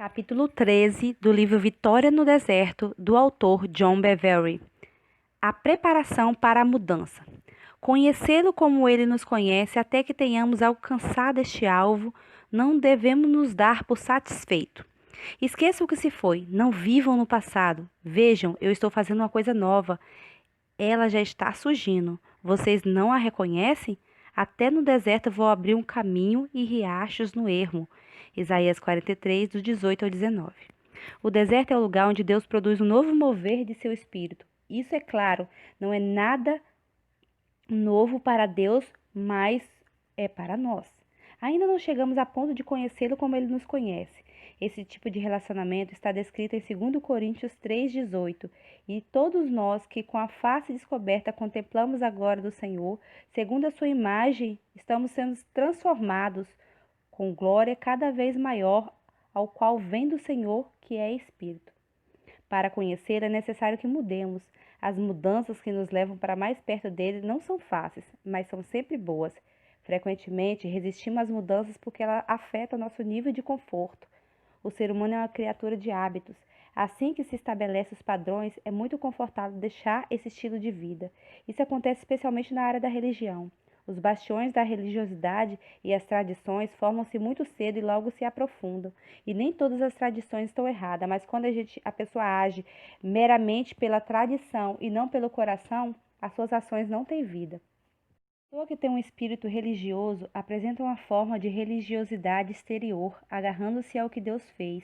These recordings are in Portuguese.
Capítulo 13 do livro Vitória no Deserto, do autor John Bevere. A preparação para a mudança. Conhecê-lo como ele nos conhece até que tenhamos alcançado este alvo, não devemos nos dar por satisfeito. Esqueçam o que se foi, não vivam no passado. Vejam, eu estou fazendo uma coisa nova. Ela já está surgindo. Vocês não a reconhecem? Até no deserto vou abrir um caminho e riachos no ermo. Isaías 43, do 18 ao 19. O deserto é o lugar onde Deus produz um novo mover de seu espírito. Isso, é claro, não é nada novo para Deus, mas é para nós. Ainda não chegamos a ponto de conhecê-lo como ele nos conhece. Esse tipo de relacionamento está descrito em 2 Coríntios 3,18. E todos nós que com a face descoberta contemplamos a glória do Senhor, segundo a sua imagem, estamos sendo transformados com glória cada vez maior, ao qual vem do Senhor, que é Espírito. Para conhecer, é necessário que mudemos. As mudanças que nos levam para mais perto dele não são fáceis, mas são sempre boas. Frequentemente, resistimos às mudanças porque elas afetam nosso nível de conforto. O ser humano é uma criatura de hábitos. Assim que se estabelecem os padrões, é muito confortável deixar esse estilo de vida. Isso acontece especialmente na área da religião. Os bastiões da religiosidade e as tradições formam-se muito cedo e logo se aprofundam. E nem todas as tradições estão erradas, mas quando a pessoa age meramente pela tradição e não pelo coração, as suas ações não têm vida. A pessoa que tem um espírito religioso apresenta uma forma de religiosidade exterior, agarrando-se ao que Deus fez,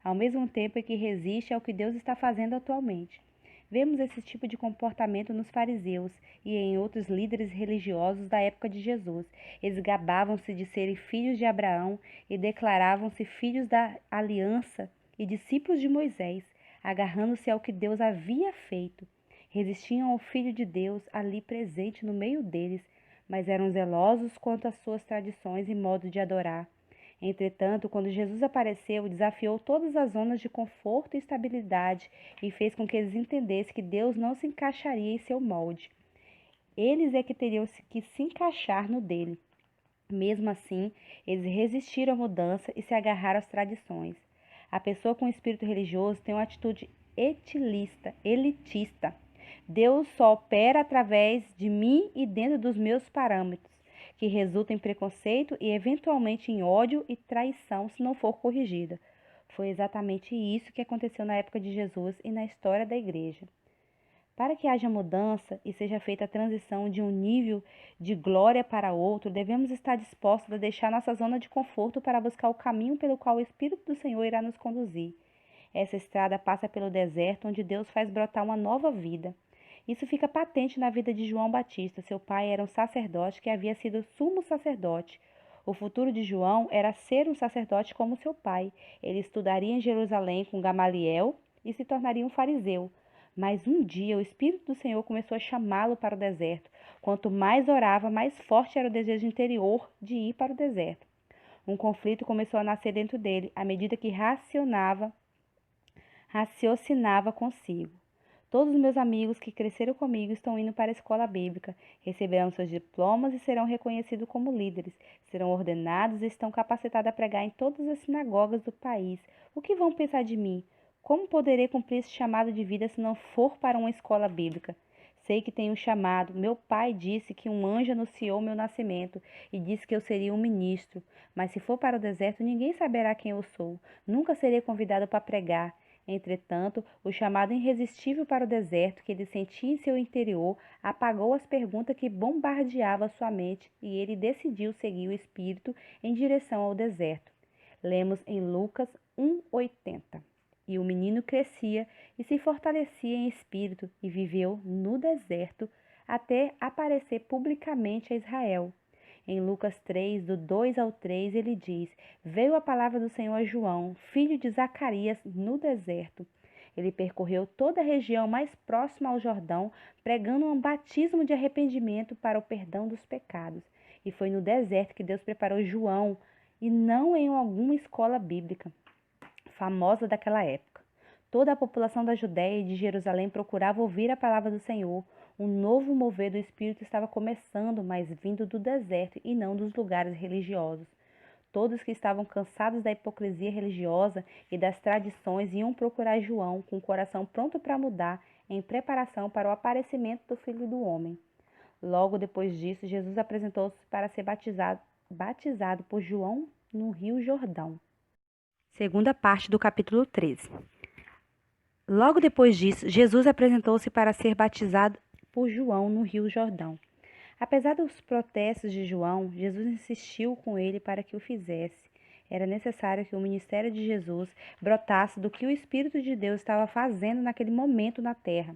ao mesmo tempo que resiste ao que Deus está fazendo atualmente. Vemos esse tipo de comportamento nos fariseus e em outros líderes religiosos da época de Jesus. Eles gabavam-se de serem filhos de Abraão e declaravam-se filhos da aliança e discípulos de Moisés, agarrando-se ao que Deus havia feito. Resistiam ao Filho de Deus ali presente no meio deles, mas eram zelosos quanto às suas tradições e modo de adorar. Entretanto, quando Jesus apareceu, desafiou todas as zonas de conforto e estabilidade e fez com que eles entendessem que Deus não se encaixaria em seu molde. Eles é que teriam que se encaixar no dele. Mesmo assim, eles resistiram à mudança e se agarraram às tradições. A pessoa com espírito religioso tem uma atitude elitista. Deus só opera através de mim e dentro dos meus parâmetros, que resulta em preconceito e eventualmente em ódio e traição se não for corrigida. Foi exatamente isso que aconteceu na época de Jesus e na história da igreja. Para que haja mudança e seja feita a transição de um nível de glória para outro, devemos estar dispostos a deixar nossa zona de conforto para buscar o caminho pelo qual o Espírito do Senhor irá nos conduzir. Essa estrada passa pelo deserto, onde Deus faz brotar uma nova vida. Isso fica patente na vida de João Batista. Seu pai era um sacerdote que havia sido sumo sacerdote. O futuro de João era ser um sacerdote como seu pai. Ele estudaria em Jerusalém com Gamaliel e se tornaria um fariseu. Mas um dia o Espírito do Senhor começou a chamá-lo para o deserto. Quanto mais orava, mais forte era o desejo interior de ir para o deserto. Um conflito começou a nascer dentro dele, à medida que raciocinava consigo. Todos os meus amigos que cresceram comigo estão indo para a escola bíblica, receberão seus diplomas e serão reconhecidos como líderes, serão ordenados e estão capacitados a pregar em todas as sinagogas do país. O que vão pensar de mim? Como poderei cumprir esse chamado de vida se não for para uma escola bíblica? Sei que tenho um chamado. Meu pai disse que um anjo anunciou meu nascimento e disse que eu seria um ministro. Mas se for para o deserto, ninguém saberá quem eu sou. Nunca serei convidado para pregar. Entretanto, o chamado irresistível para o deserto que ele sentia em seu interior apagou as perguntas que bombardeavam sua mente e ele decidiu seguir o Espírito em direção ao deserto. Lemos em Lucas 1:80. E o menino crescia e se fortalecia em espírito e viveu no deserto até aparecer publicamente a Israel. Em Lucas 3, do 2 ao 3, ele diz: Veio a palavra do Senhor a João, filho de Zacarias, no deserto. Ele percorreu toda a região mais próxima ao Jordão, pregando um batismo de arrependimento para o perdão dos pecados. E foi no deserto que Deus preparou João, e não em alguma escola bíblica famosa daquela época. Toda a população da Judéia e de Jerusalém procurava ouvir a palavra do Senhor. Um novo mover do Espírito estava começando, mas vindo do deserto e não dos lugares religiosos. Todos que estavam cansados da hipocrisia religiosa e das tradições iam procurar João com o coração pronto para mudar, em preparação para o aparecimento do Filho do Homem. Logo depois disso, Jesus apresentou-se para ser batizado por João no Rio Jordão. Segunda parte do capítulo 13. Logo depois disso, Jesus apresentou-se para ser batizado por João no Rio Jordão. Apesar dos protestos de João, Jesus insistiu com ele para que o fizesse. Era necessário que o ministério de Jesus brotasse do que o Espírito de Deus estava fazendo naquele momento na terra.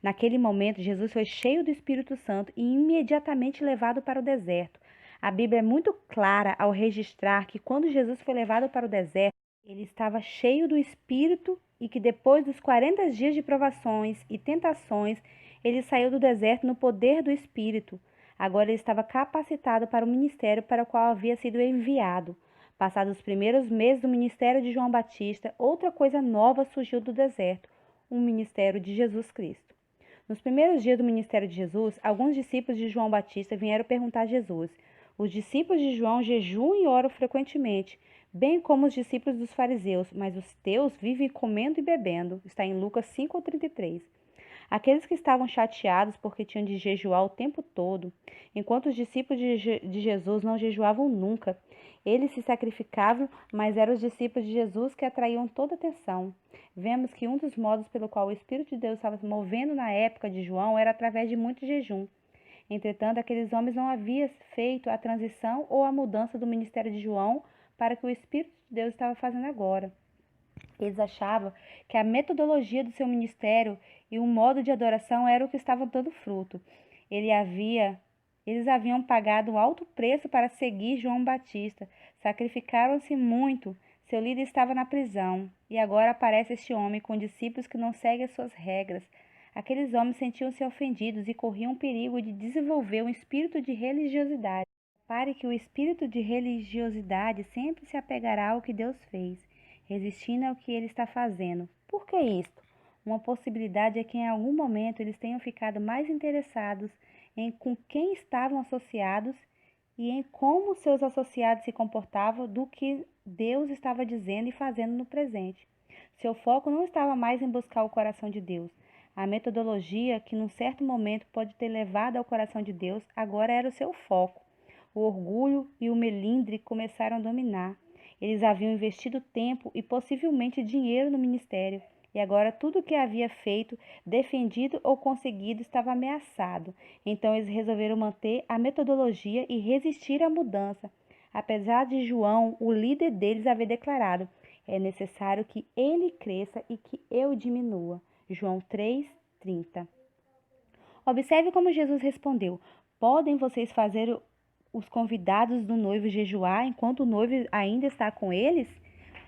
Naquele momento, Jesus foi cheio do Espírito Santo e imediatamente levado para o deserto. A Bíblia é muito clara ao registrar que quando Jesus foi levado para o deserto, ele estava cheio do Espírito e que depois dos 40 dias de provações e tentações, ele saiu do deserto no poder do Espírito. Agora ele estava capacitado para o ministério para o qual havia sido enviado. Passados os primeiros meses do ministério de João Batista, outra coisa nova surgiu do deserto, o ministério de Jesus Cristo. Nos primeiros dias do ministério de Jesus, alguns discípulos de João Batista vieram perguntar a Jesus: os discípulos de João jejuam e oram frequentemente, bem como os discípulos dos fariseus, mas os teus vivem comendo e bebendo. Está em Lucas 5:33. Aqueles que estavam chateados porque tinham de jejuar o tempo todo, enquanto os discípulos de Jesus não jejuavam nunca. Eles se sacrificavam, mas eram os discípulos de Jesus que atraíam toda a atenção. Vemos que um dos modos pelo qual o Espírito de Deus estava se movendo na época de João era através de muito jejum. Entretanto, aqueles homens não haviam feito a transição ou a mudança do ministério de João para o que o Espírito de Deus estava fazendo agora. Eles achavam que a metodologia do seu ministério e o modo de adoração era o que estava dando fruto. Eles haviam pagado um alto preço para seguir João Batista. Sacrificaram-se muito. Seu líder estava na prisão. E agora aparece este homem com discípulos que não seguem as suas regras. Aqueles homens sentiam-se ofendidos e corriam o perigo de desenvolver um espírito de religiosidade. Repare que o espírito de religiosidade sempre se apegará ao que Deus fez, resistindo ao que ele está fazendo. Por que isto? Uma possibilidade é que em algum momento eles tenham ficado mais interessados em com quem estavam associados e em como seus associados se comportavam do que Deus estava dizendo e fazendo no presente. Seu foco não estava mais em buscar o coração de Deus. A metodologia que num certo momento pode ter levado ao coração de Deus agora era o seu foco. O orgulho e o melindre começaram a dominar. Eles haviam investido tempo e possivelmente dinheiro no ministério, e agora tudo o que havia feito, defendido ou conseguido estava ameaçado. Então eles resolveram manter a metodologia e resistir à mudança. Apesar de João, o líder deles, haver declarado: é necessário que ele cresça e que eu diminua. João 3:30. Observe como Jesus respondeu: podem vocês fazer os convidados do noivo jejuar enquanto o noivo ainda está com eles?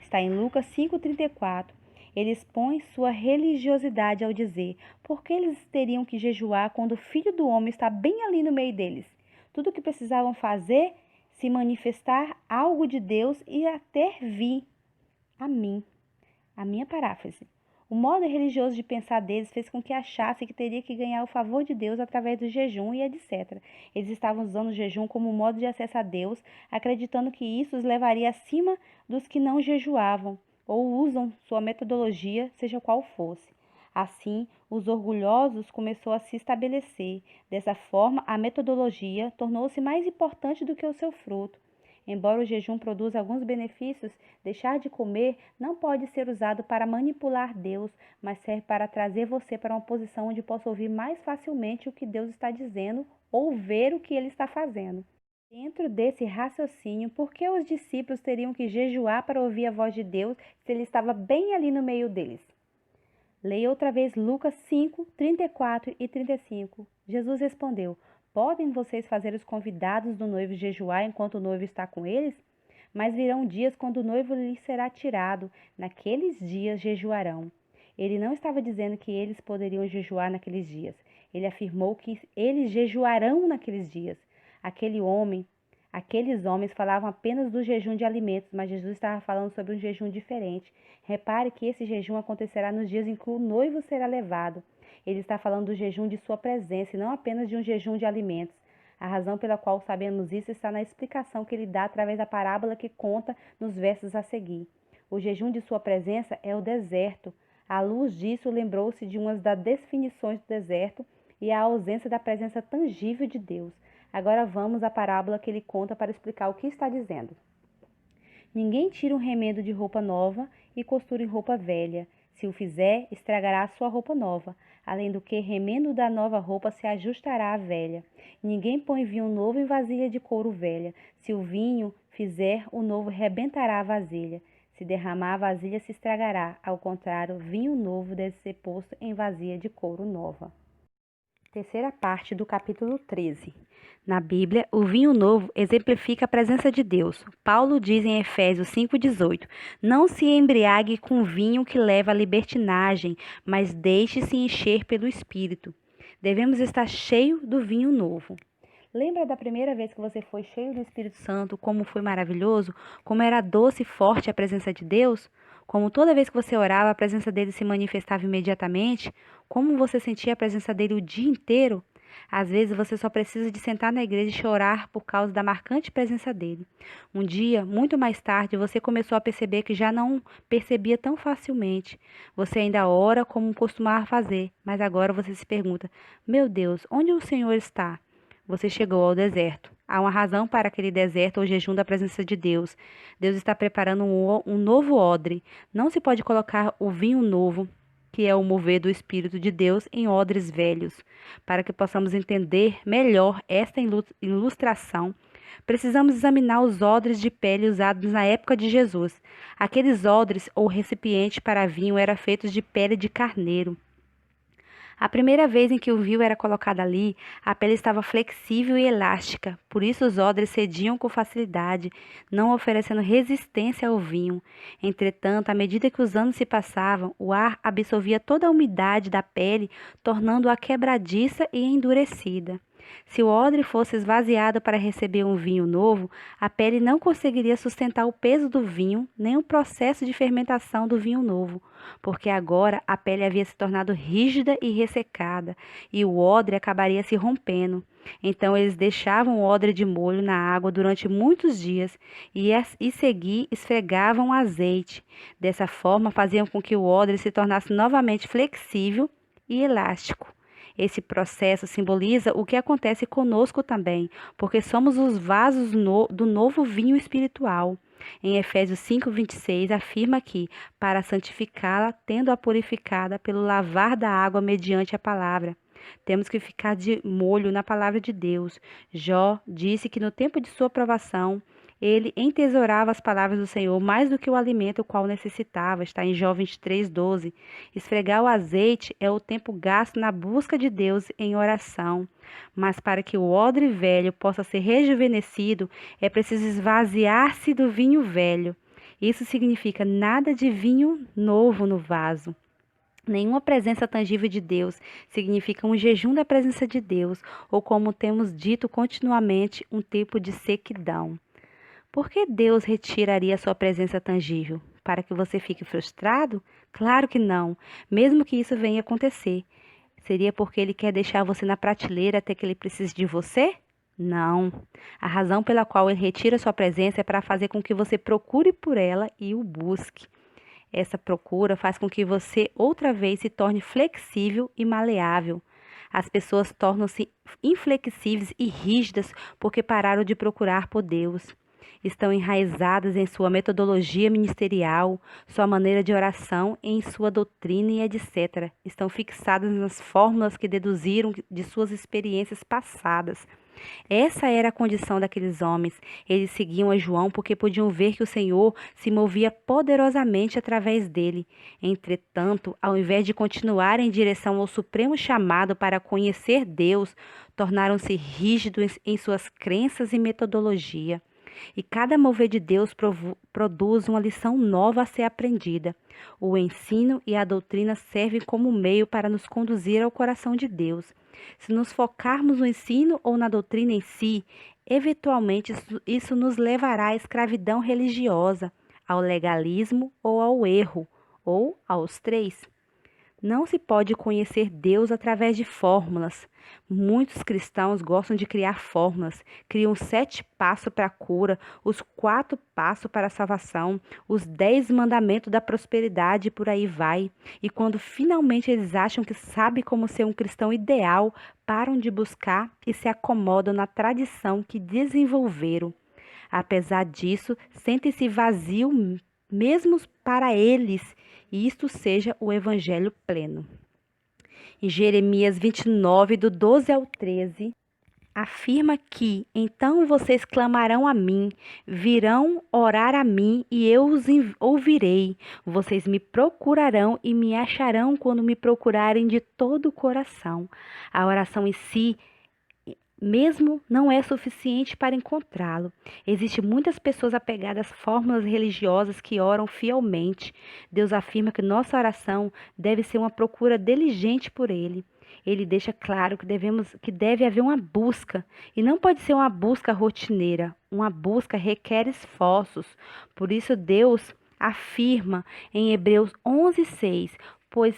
Está em Lucas 5:34. Ele expõe sua religiosidade ao dizer: por que eles teriam que jejuar quando o Filho do Homem está bem ali no meio deles? Tudo o que precisavam fazer se manifestar algo de Deus e até vir a mim. A minha paráfrase. O modo religioso de pensar deles fez com que achassem que teria que ganhar o favor de Deus através do jejum e etc. Eles estavam usando o jejum como modo de acesso a Deus, acreditando que isso os levaria acima dos que não jejuavam, ou usam sua metodologia, seja qual fosse. Assim, os orgulhosos começou a se estabelecer. Dessa forma, a metodologia tornou-se mais importante do que o seu fruto. Embora o jejum produza alguns benefícios, deixar de comer não pode ser usado para manipular Deus, mas serve para trazer você para uma posição onde possa ouvir mais facilmente o que Deus está dizendo ou ver o que ele está fazendo. Dentro desse raciocínio, por que os discípulos teriam que jejuar para ouvir a voz de Deus se ele estava bem ali no meio deles? Leia outra vez Lucas 5:34 e 35. Jesus respondeu: podem vocês fazer os convidados do noivo jejuar enquanto o noivo está com eles? Mas virão dias quando o noivo lhes será tirado. Naqueles dias jejuarão. Ele não estava dizendo que eles poderiam jejuar naqueles dias. Ele afirmou que eles jejuarão naqueles dias. Aqueles homens falavam apenas do jejum de alimentos, mas Jesus estava falando sobre um jejum diferente. Repare que esse jejum acontecerá nos dias em que o noivo será levado. Ele está falando do jejum de sua presença e não apenas de um jejum de alimentos. A razão pela qual sabemos isso está na explicação que ele dá através da parábola que conta nos versos a seguir. O jejum de sua presença é o deserto. À luz disso, lembrou-se de uma das definições do deserto e a ausência da presença tangível de Deus. Agora vamos à parábola que ele conta para explicar o que está dizendo. Ninguém tira um remendo de roupa nova e costura em roupa velha. Se o fizer, estragará a sua roupa nova. Além do que, remendo da nova roupa se ajustará à velha. Ninguém põe vinho novo em vasilha de couro velha. Se o vinho fizer, o novo rebentará a vasilha. Se derramar, a vasilha se estragará. Ao contrário, vinho novo deve ser posto em vasilha de couro nova. Terceira parte do capítulo 13. Na Bíblia, o vinho novo exemplifica a presença de Deus. Paulo diz em Efésios 5,18: Não se embriague com vinho que leva à libertinagem, mas deixe-se encher pelo Espírito. Devemos estar cheio do vinho novo. Lembra da primeira vez que você foi cheio do Espírito Santo, como foi maravilhoso, como era doce e forte a presença de Deus? Como toda vez que você orava, a presença dele se manifestava imediatamente? Como você sentia a presença dele o dia inteiro? Às vezes você só precisa de sentar na igreja e chorar por causa da marcante presença dele. Um dia, muito mais tarde, você começou a perceber que já não percebia tão facilmente. Você ainda ora como costumava fazer, mas agora você se pergunta: Meu Deus, onde o Senhor está? Você chegou ao deserto. Há uma razão para aquele deserto ou jejum da presença de Deus. Deus está preparando um novo odre. Não se pode colocar o vinho novo, que é o mover do Espírito de Deus, em odres velhos. Para que possamos entender melhor esta ilustração, precisamos examinar os odres de pele usados na época de Jesus. Aqueles odres ou recipientes para vinho eram feitos de pele de carneiro. A primeira vez em que o vinho era colocado ali, a pele estava flexível e elástica, por isso os odres cediam com facilidade, não oferecendo resistência ao vinho. Entretanto, à medida que os anos se passavam, o ar absorvia toda a umidade da pele, tornando-a quebradiça e endurecida. Se o odre fosse esvaziado para receber um vinho novo, a pele não conseguiria sustentar o peso do vinho, nem o processo de fermentação do vinho novo, porque agora a pele havia se tornado rígida e ressecada, e o odre acabaria se rompendo. Então eles deixavam o odre de molho na água durante muitos dias e seguir esfregavam azeite. Dessa forma, faziam com que o odre se tornasse novamente flexível e elástico. Esse processo simboliza o que acontece conosco também, porque somos os vasos do novo vinho espiritual. Em Efésios 5:26 afirma que, para santificá-la, tendo-a purificada pelo lavar da água mediante a palavra. Temos que ficar de molho na palavra de Deus. Jó disse que no tempo de sua provação, ele entesourava as palavras do Senhor mais do que o alimento o qual necessitava. Está em Jó 23:12. Esfregar o azeite é o tempo gasto na busca de Deus em oração. Mas para que o odre velho possa ser rejuvenescido, é preciso esvaziar-se do vinho velho. Isso significa nada de vinho novo no vaso. Nenhuma presença tangível de Deus significa um jejum da presença de Deus, ou como temos dito continuamente, um tempo de sequidão. Por que Deus retiraria a sua presença tangível? Para que você fique frustrado? Claro que não, mesmo que isso venha acontecer. Seria porque Ele quer deixar você na prateleira até que Ele precise de você? Não. A razão pela qual Ele retira a sua presença é para fazer com que você procure por ela e o busque. Essa procura faz com que você outra vez se torne flexível e maleável. As pessoas tornam-se inflexíveis e rígidas porque pararam de procurar por Deus. Estão enraizadas em sua metodologia ministerial, sua maneira de oração, em sua doutrina e etc. Estão fixadas nas fórmulas que deduziram de suas experiências passadas. Essa era a condição daqueles homens. Eles seguiam a João porque podiam ver que o Senhor se movia poderosamente através dele. Entretanto, ao invés de continuar em direção ao supremo chamado para conhecer Deus, tornaram-se rígidos em suas crenças e metodologia. E cada mover de Deus produz uma lição nova a ser aprendida. O ensino e a doutrina servem como meio para nos conduzir ao coração de Deus. Se nos focarmos no ensino ou na doutrina em si, eventualmente isso nos levará à escravidão religiosa, ao legalismo ou ao erro, ou aos três. Não se pode conhecer Deus através de fórmulas. Muitos cristãos gostam de criar fórmulas, criam 7 passos para a cura, os 4 passos para a salvação, os 10 mandamentos da prosperidade e por aí vai. E quando finalmente eles acham que sabem como ser um cristão ideal, param de buscar e se acomodam na tradição que desenvolveram. Apesar disso, sentem-se vazios mesmo para eles, e isto seja o evangelho pleno. Em Jeremias 29, do 12 ao 13, afirma que, então vocês clamarão a mim, virão orar a mim e eu os ouvirei. Vocês me procurarão e me acharão quando me procurarem de todo o coração. A oração em si mesmo não é suficiente para encontrá-lo. Existem muitas pessoas apegadas a fórmulas religiosas que oram fielmente. Deus afirma que nossa oração deve ser uma procura diligente por Ele. Ele deixa claro que deve haver uma busca, e não pode ser uma busca rotineira. Uma busca requer esforços. Por isso Deus afirma em Hebreus 11:6, pois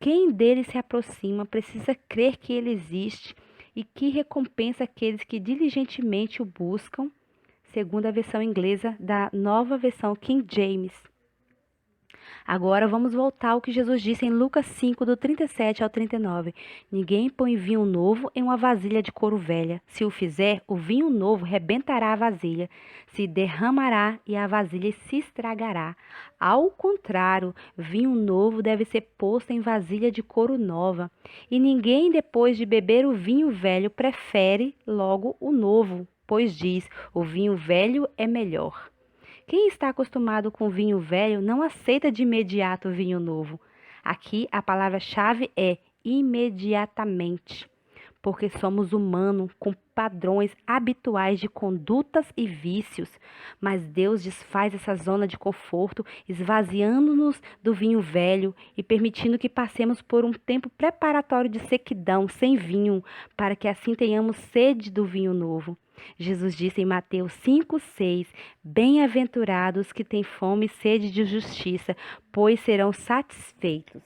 quem dele se aproxima precisa crer que ele existe e que recompensa aqueles que diligentemente o buscam, segundo a versão inglesa da nova versão King James. Agora vamos voltar ao que Jesus disse em Lucas 5, do 37 ao 39. Ninguém põe vinho novo em uma vasilha de couro velha. Se o fizer, o vinho novo rebentará a vasilha, se derramará e a vasilha se estragará. Ao contrário, vinho novo deve ser posto em vasilha de couro nova. E ninguém, depois de beber o vinho velho, prefere logo o novo, pois diz, o vinho velho é melhor. Quem está acostumado com vinho velho não aceita de imediato o vinho novo. Aqui a palavra-chave é imediatamente, porque somos humanos com padrões habituais de condutas e vícios, mas Deus desfaz essa zona de conforto, esvaziando-nos do vinho velho e permitindo que passemos por um tempo preparatório de sequidão, sem vinho, para que assim tenhamos sede do vinho novo. Jesus disse em Mateus 5:6, bem-aventurados que têm fome e sede de justiça, pois serão satisfeitos.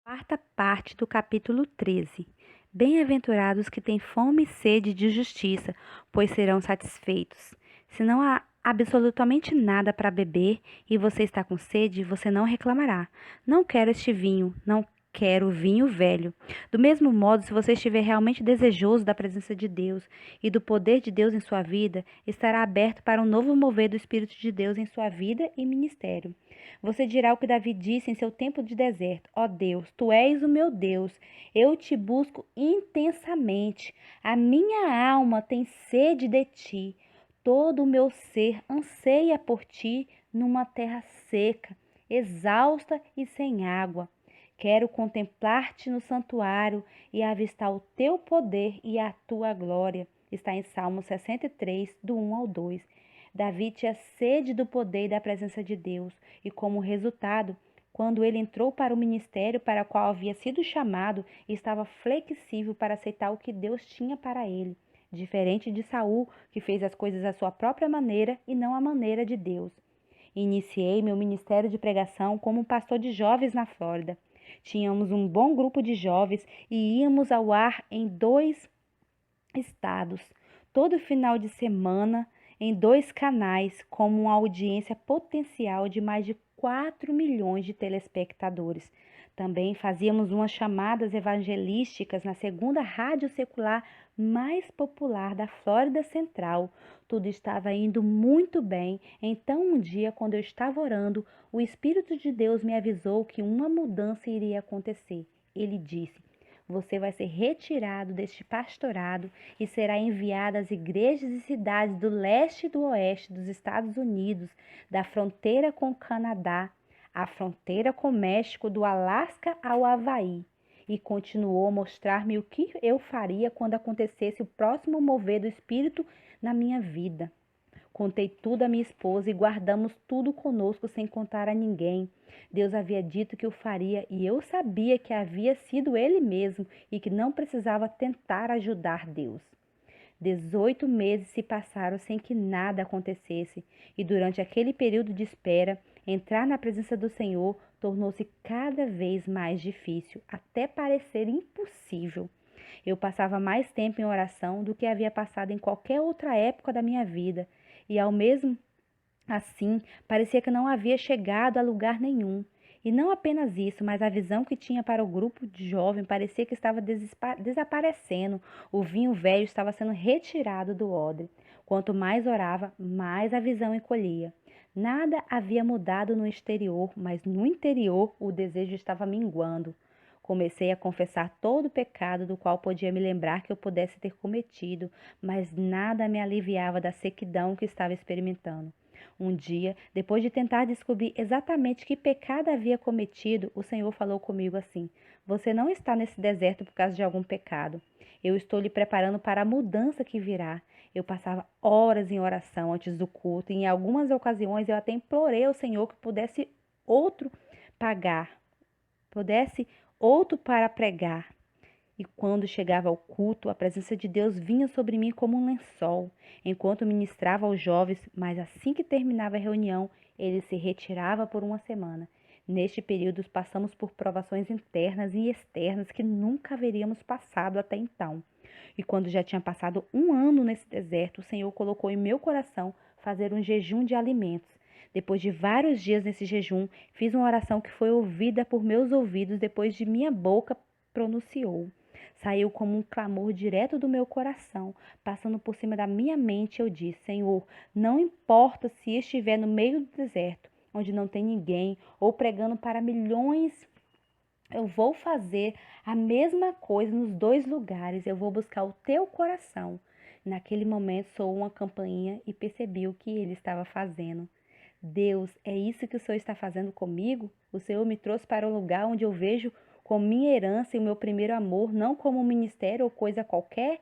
Quarta parte do capítulo 13. Bem-aventurados que têm fome e sede de justiça, pois serão satisfeitos. Se não há absolutamente nada para beber e você está com sede, você não reclamará. Não quero este vinho, não quero vinho velho. Do mesmo modo, se você estiver realmente desejoso da presença de Deus e do poder de Deus em sua vida, estará aberto para um novo mover do Espírito de Deus em sua vida e ministério. Você dirá o que Davi disse em seu tempo de deserto: ó Deus, tu és o meu Deus, eu te busco intensamente. A minha alma tem sede de ti. Todo o meu ser anseia por ti numa terra seca, exausta e sem água. Quero contemplar-te no santuário e avistar o teu poder e a tua glória. Está em Salmo 63, do 1 ao 2. Davi tinha sede do poder e da presença de Deus, e como resultado, quando ele entrou para o ministério para o qual havia sido chamado, estava flexível para aceitar o que Deus tinha para ele, diferente de Saul, que fez as coisas à sua própria maneira e não à maneira de Deus. Iniciei meu ministério de pregação como pastor de jovens na Flórida. Tínhamos um bom grupo de jovens e íamos ao ar em 2 estados, todo final de semana, em 2 canais, como uma audiência potencial de mais de 4 milhões de telespectadores. Também fazíamos umas chamadas evangelísticas na segunda rádio secular mais popular da Flórida Central. Tudo estava indo muito bem. Então, um dia, quando eu estava orando, o Espírito de Deus me avisou que uma mudança iria acontecer. Ele disse: você vai ser retirado deste pastorado e será enviado às igrejas e cidades do leste e do oeste dos Estados Unidos, da fronteira com o Canadá, a fronteira com o México, do Alasca ao Havaí. E continuou a mostrar-me o que eu faria quando acontecesse o próximo mover do Espírito na minha vida. Contei tudo à minha esposa e guardamos tudo conosco sem contar a ninguém. Deus havia dito que o faria e eu sabia que havia sido Ele mesmo e que não precisava tentar ajudar Deus. 18 meses se passaram sem que nada acontecesse, e durante aquele período de espera, entrar na presença do Senhor tornou-se cada vez mais difícil, até parecer impossível. Eu passava mais tempo em oração do que havia passado em qualquer outra época da minha vida, e ao mesmo assim, parecia que não havia chegado a lugar nenhum. E não apenas isso, mas a visão que tinha para o grupo de jovem parecia que estava desaparecendo. O vinho velho estava sendo retirado do odre. Quanto mais orava, mais a visão encolhia. Nada havia mudado no exterior, mas no interior o desejo estava minguando. Comecei a confessar todo o pecado do qual podia me lembrar que eu pudesse ter cometido, mas nada me aliviava da sequidão que estava experimentando. Um dia, depois de tentar descobrir exatamente que pecado havia cometido, o Senhor falou comigo assim: Você não está nesse deserto por causa de algum pecado. Eu estou lhe preparando para a mudança que virá. Eu passava horas em oração antes do culto e em algumas ocasiões eu até implorei ao Senhor que pagar, pudesse outro para pregar. E quando chegava ao culto, a presença de Deus vinha sobre mim como um lençol, enquanto ministrava aos jovens, mas assim que terminava a reunião, ele se retirava por uma semana. Neste período, passamos por provações internas e externas que nunca haveríamos passado até então. E quando já tinha passado um ano nesse deserto, o Senhor colocou em meu coração fazer um jejum de alimentos. Depois de vários dias nesse jejum, fiz uma oração que foi ouvida por meus ouvidos depois de minha boca pronunciou. Saiu como um clamor direto do meu coração, passando por cima da minha mente. Eu disse: Senhor, não importa se estiver no meio do deserto, onde não tem ninguém, ou pregando para milhões, eu vou fazer a mesma coisa nos dois lugares. Eu vou buscar o teu coração. Naquele momento soou uma campainha e percebi o que ele estava fazendo. Deus, é isso que o Senhor está fazendo comigo? O Senhor me trouxe para um lugar onde eu vejo como minha herança e o meu primeiro amor, não como um ministério ou coisa qualquer?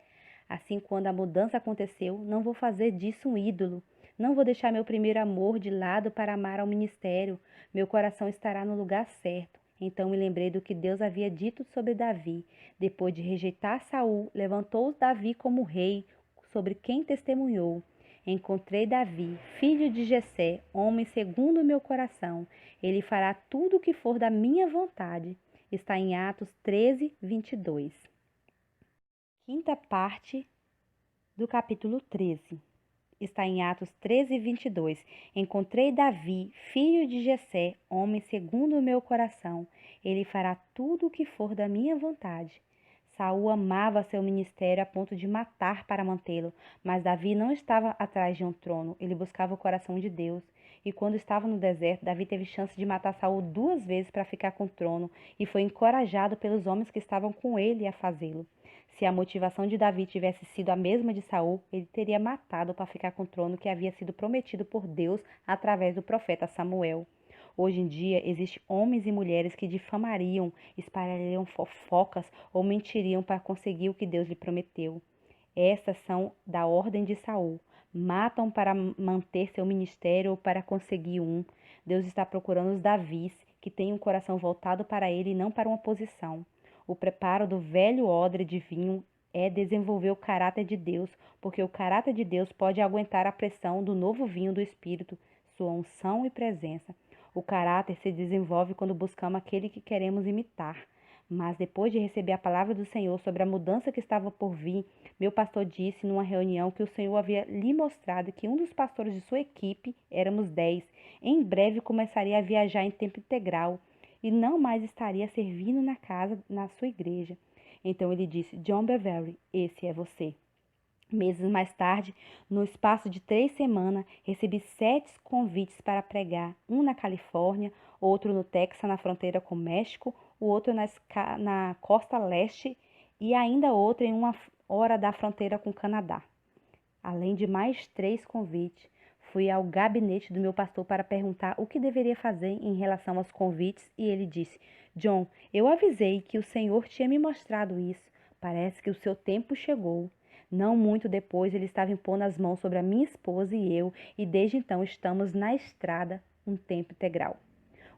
Assim, quando a mudança aconteceu, não vou fazer disso um ídolo. Não vou deixar meu primeiro amor de lado para amar ao ministério. Meu coração estará no lugar certo. Então me lembrei do que Deus havia dito sobre Davi. Depois de rejeitar Saul, levantou Davi como rei, sobre quem testemunhou. Encontrei Davi, filho de Jessé, homem segundo o meu coração. Ele fará tudo o que for da minha vontade. Está em Atos 13, 22. Quinta parte do capítulo 13. Está em Atos 13, 22. Encontrei Davi, filho de Jessé, homem segundo o meu coração. Ele fará tudo o que for da minha vontade. Saul amava seu ministério a ponto de matar para mantê-lo, mas Davi não estava atrás de um trono, ele buscava o coração de Deus. E quando estava no deserto, Davi teve chance de matar Saul 2 vezes para ficar com o trono, e foi encorajado pelos homens que estavam com ele a fazê-lo. Se a motivação de Davi tivesse sido a mesma de Saul, ele teria matado para ficar com o trono que havia sido prometido por Deus através do profeta Samuel. Hoje em dia, existem homens e mulheres que difamariam, espalhariam fofocas ou mentiriam para conseguir o que Deus lhe prometeu. Estas são da ordem de Saul. Matam para manter seu ministério ou para conseguir um. Deus está procurando os Davis, que têm um coração voltado para ele e não para uma posição. O preparo do velho odre de vinho é desenvolver o caráter de Deus, porque o caráter de Deus pode aguentar a pressão do novo vinho do Espírito, sua unção e presença. O caráter se desenvolve quando buscamos aquele que queremos imitar. Mas depois de receber a palavra do Senhor sobre a mudança que estava por vir, meu pastor disse numa reunião que o Senhor havia lhe mostrado que um dos pastores de sua equipe, éramos 10, em breve começaria a viajar em tempo integral e não mais estaria servindo na sua igreja. Então ele disse: John Bevere, esse é você. Meses mais tarde, no espaço de 3 semanas, recebi 7 convites para pregar, um na Califórnia, outro no Texas, na fronteira com o México, o outro na costa leste e ainda outro em uma hora da fronteira com o Canadá. Além de mais 3 convites, fui ao gabinete do meu pastor para perguntar o que deveria fazer em relação aos convites e ele disse: John, eu avisei que o Senhor tinha me mostrado isso. Parece que o seu tempo chegou. Não muito depois, ele estava impondo as mãos sobre a minha esposa e eu, e desde então estamos na estrada, um tempo integral.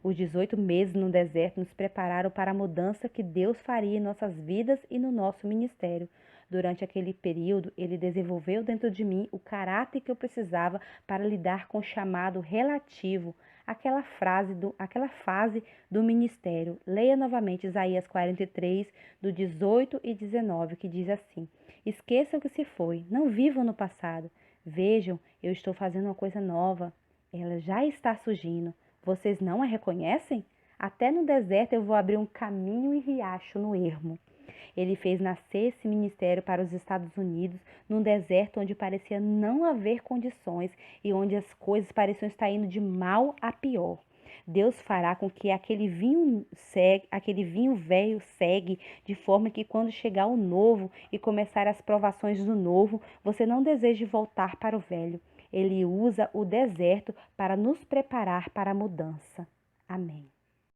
Os 18 meses no deserto nos prepararam para a mudança que Deus faria em nossas vidas e no nosso ministério. Durante aquele período, ele desenvolveu dentro de mim o caráter que eu precisava para lidar com o chamado relativo, aquela fase do ministério. Leia novamente Isaías 43, do 18 e 19, que diz assim: Esqueçam o que se foi, não vivam no passado. Vejam, eu estou fazendo uma coisa nova. Ela já está surgindo. Vocês não a reconhecem? Até no deserto eu vou abrir um caminho e riacho no ermo. Ele fez nascer esse ministério para os Estados Unidos, num deserto onde parecia não haver condições e onde as coisas pareciam estar indo de mal a pior. Deus fará com que aquele vinho velho segue, de forma que quando chegar o novo e começar as provações do novo, você não deseje voltar para o velho. Ele usa o deserto para nos preparar para a mudança. Amém.